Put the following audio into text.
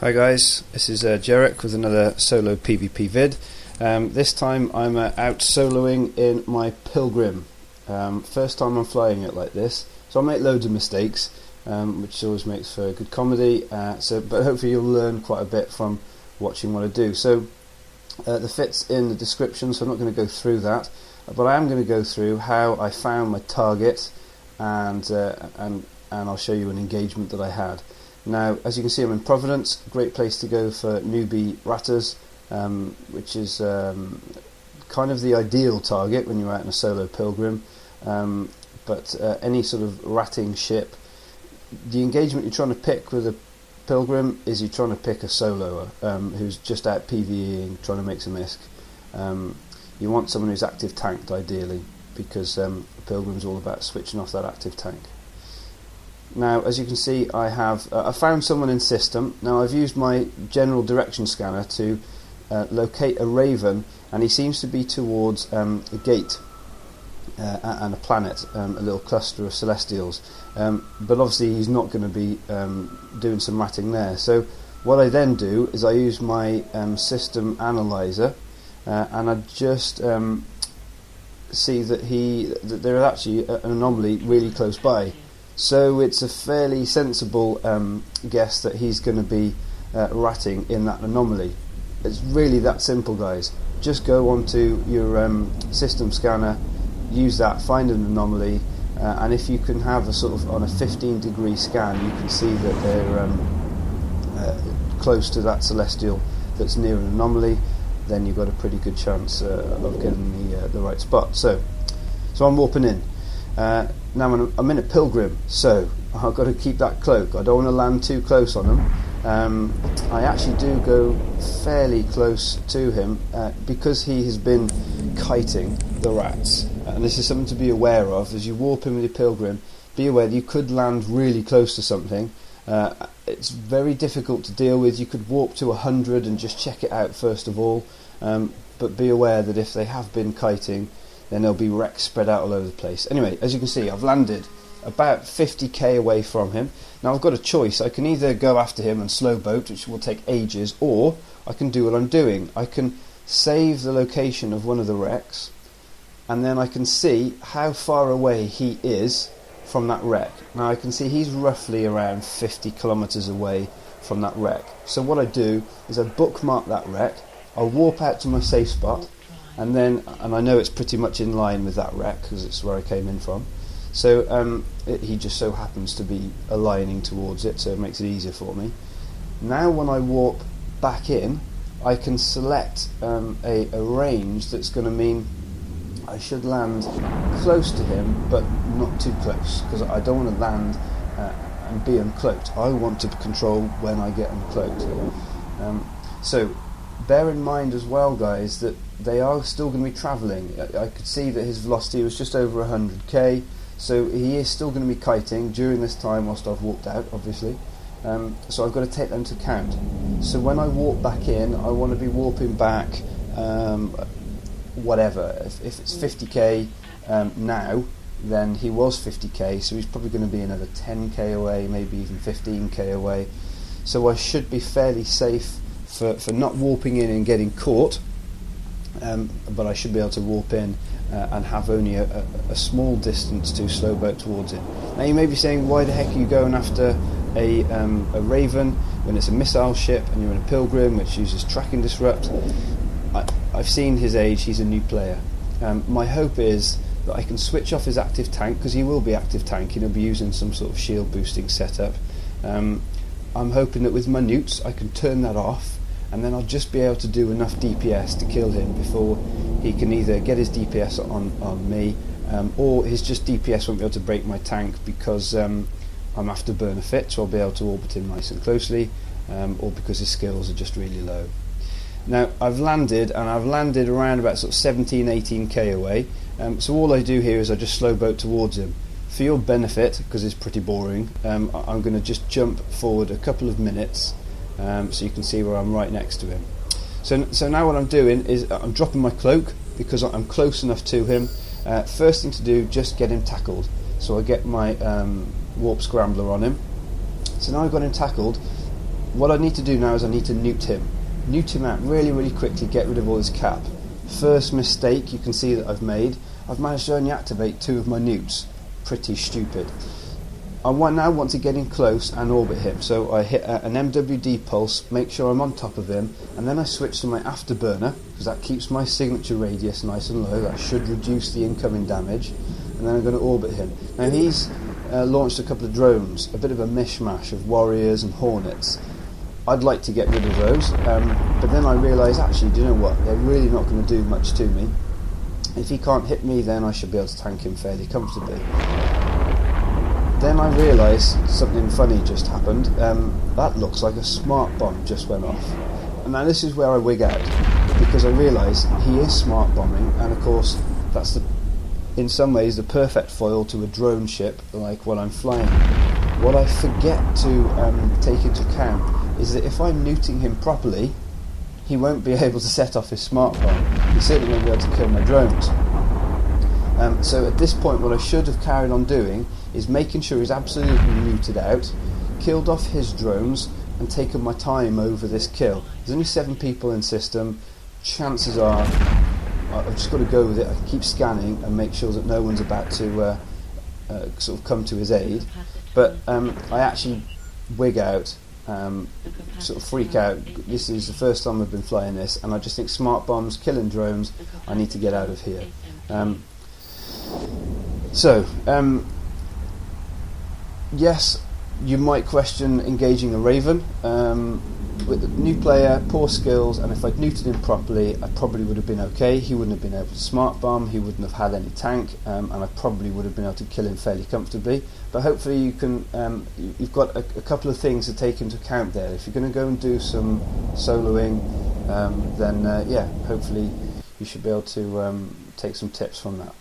Hi guys, this is Jarek with another solo PvP vid. This time I'm out soloing in my Pilgrim. First time I'm flying it like this, so I make loads of mistakes, which always makes for good comedy. But hopefully you'll learn quite a bit from watching what I do. So the fit's in the description, so I'm not going to go through that, but I am going to go through how I found my target, and I'll show you an engagement that I had. Now, as you can see, I'm in Providence, great place to go for newbie ratters, which is kind of the ideal target when you're out in a solo Pilgrim. But any sort of ratting ship, the engagement you're trying to pick with a Pilgrim is you're trying to pick a soloer who's just out PvEing, trying to make some ISK. You want someone who's active tanked, ideally, because the Pilgrim's all about switching off that active tank. Now, as you can see, I found someone in system. Now, I've used my general direction scanner to locate a Raven, and he seems to be towards a gate and a planet, a little cluster of Celestials. But obviously, he's not going to be doing some ratting there. So, what I then do is I use my system analyzer, and I just see that there is actually an anomaly really close by. So it's a fairly sensible guess that he's going to be ratting in that anomaly. It's really that simple, guys. Just go onto your system scanner, use that, find an anomaly, and if you can have a sort of on a 15-degree scan, you can see that they're close to that celestial that's near an anomaly. Then you've got a pretty good chance of getting the right spot. So I'm warping in. Now I'm in a Pilgrim, so I've got to keep that cloak. I don't want to land too close on him. I actually do go fairly close to him because he has been kiting the rats. And this is something to be aware of. As you warp in with your Pilgrim, be aware that you could land really close to something. It's very difficult to deal with. You could warp to 100 and just check it out first of all. But be aware that if they have been kiting, then there'll be wrecks spread out all over the place. Anyway, as you can see, I've landed about 50k away from him. Now I've got a choice. I can either go after him and slow boat, which will take ages, or I can do what I'm doing. I can save the location of one of the wrecks, and then I can see how far away he is from that wreck. Now I can see he's roughly around 50 kilometers away from that wreck. So what I do is I bookmark that wreck, I'll warp out to my safe spot, and I know it's pretty much in line with that wreck because it's where I came in from. So he just so happens to be aligning towards it, so it makes it easier for me. Now when I warp back in, I can select a range that's going to mean I should land close to him, but not too close, because I don't want to land and be uncloaked. I want to control when I get uncloaked. So bear in mind as well, guys, that they are still going to be travelling. I could see that his velocity was just over 100k, so he is still going to be kiting during this time whilst I've walked out, obviously. So I've got to take them into account. So when I warp back in, I want to be warping back whatever. If it's 50k now, then he was 50k, so he's probably going to be another 10k away, maybe even 15k away. So I should be fairly safe for not warping in and getting caught, but I should be able to warp in and have only a small distance to slow boat towards it. Now you may be saying, why the heck are you going after a Raven when it's a missile ship and you're in a Pilgrim which uses track and disrupt? I've seen his age, he's a new player. My hope is that I can switch off his active tank, because he will be active tanking, he'll be using some sort of shield boosting setup. I'm hoping that with my newts I can turn that off, and then I'll just be able to do enough DPS to kill him before he can either get his DPS on me, or his just DPS won't be able to break my tank because I'm after burn a fit, so I'll be able to orbit him nice and closely, or because his skills are just really low. Now I've landed around about sort of 17-18k away, so all I do here is I just slow boat towards him. For your benefit, because it's pretty boring, I'm going to just jump forward a couple of minutes so you can see where I'm right next to him. So now what I'm doing is I'm dropping my cloak because I'm close enough to him. First thing to do, just get him tackled. So I get my warp scrambler on him. So now I've got him tackled. what I need to do now is I need to newt him. Newt him out really, really quickly, get rid of all his cap. First mistake you can see that I've made. I've managed to only activate 2 of my newts. Pretty stupid. I now want to get in close and orbit him, so I hit an MWD pulse, make sure I'm on top of him, and then I switch to my afterburner, because that keeps my signature radius nice and low. That should reduce the incoming damage, and then I'm going to orbit him. Now he's launched a couple of drones, a bit of a mishmash of warriors and hornets. I'd like to get rid of those, but then I realise, actually, do you know what, they're really not going to do much to me. If he can't hit me, then I should be able to tank him fairly comfortably. Then I realise something funny just happened. That looks like a smart bomb just went off. And now this is where I wig out, because I realise he is smart bombing, and of course that's in some ways the perfect foil to a drone ship like what I'm flying. What I forget to take into account is that if I'm newting him properly, he won't be able to set off his smart bomb. He certainly won't be able to kill my drones. So at this point what I should have carried on doing is making sure he's absolutely neutered out, killed off his drones, and taken my time over this kill. There's only 7 people in system. Chances are I've just got to go with it. I can keep scanning and make sure that no one's about to sort of come to his aid. But I actually wig out, sort of freak out. This is the first time I've been flying this, and I just think smart bombs, killing drones, I need to get out of here. Yes, you might question engaging a Raven. With a new player, poor skills, and if I'd neutered him properly, I probably would have been okay. He wouldn't have been able to smart bomb, he wouldn't have had any tank, and I probably would have been able to kill him fairly comfortably. But hopefully you can, you've got a couple of things to take into account there. If you're going to go and do some soloing, then yeah, hopefully you should be able to take some tips from that.